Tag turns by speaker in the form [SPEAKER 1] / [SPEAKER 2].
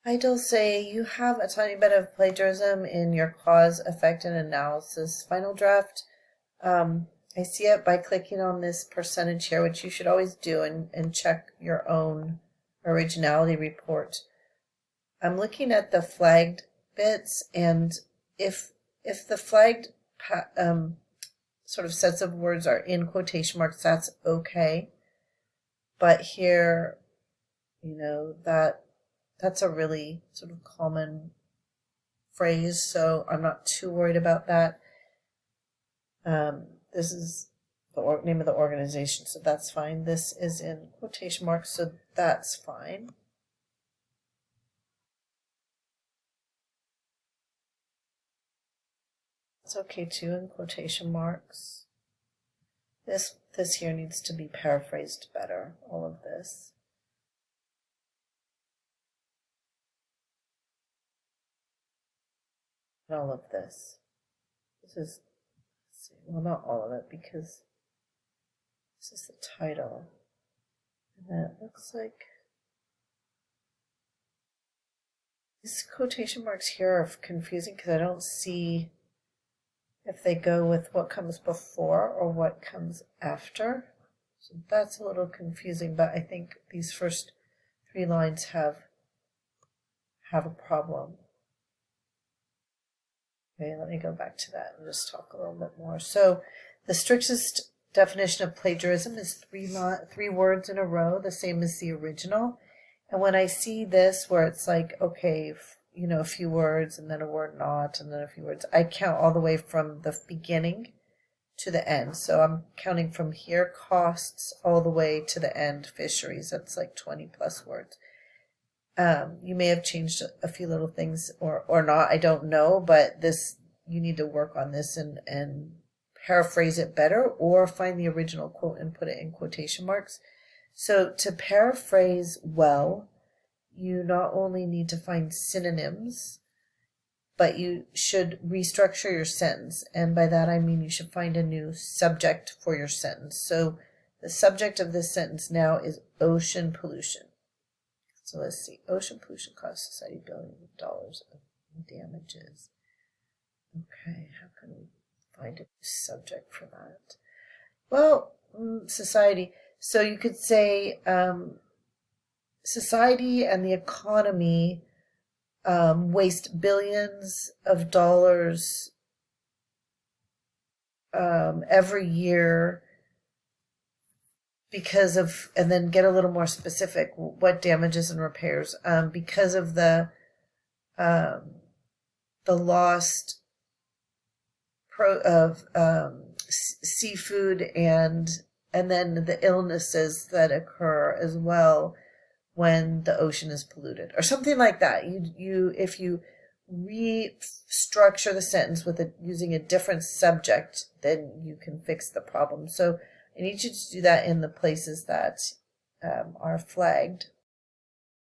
[SPEAKER 1] Hi, Dulce. You have a tiny bit of plagiarism in your cause, effect, and analysis final draft. I see it by clicking on this percentage here, which you should always do and check your own originality report. I'm looking at the flagged bits, and if the flagged sort of sets of words are in quotation marks, that's okay. But here, that's a really sort of common phrase, so I'm not too worried about that. This is the name of the organization, so that's fine. This is in quotation marks, so that's fine. It's okay too in quotation marks. This here needs to be paraphrased better, all of this. And all of this. This is, well, not all of it, because this is the title. And then it looks like these quotation marks here are confusing because I don't see if they go with what comes before or what comes after. So that's a little confusing, but I think these first 3 lines have a problem. Okay, let me go back to that and just talk a little bit more. So the strictest definition of plagiarism is 3 words in a row, the same as the original. And when I see this where it's like, okay, a few words and then a word not and then a few words, I count all the way from the beginning to the end. So I'm counting from here, costs, all the way to the end, fisheries. That's like 20 plus words. You may have changed a few little things or not, I don't know, but you need to work on this and paraphrase it better or find the original quote and put it in quotation marks. So to paraphrase well, you not only need to find synonyms, but you should restructure your sentence. And by that I mean you should find a new subject for your sentence. So the subject of this sentence now is ocean pollution. So let's see. Ocean pollution costs society billions of dollars of damages. Okay, how can we find a subject for that? Well, society. So you could say society and the economy waste billions of dollars every year because of, and then get a little more specific, what damages and repairs, because of the lost seafood and then the illnesses that occur as well when the ocean is polluted, or something like that. If you restructure the sentence with using a different subject, then you can fix the problem. So I need you to do that in the places that are flagged.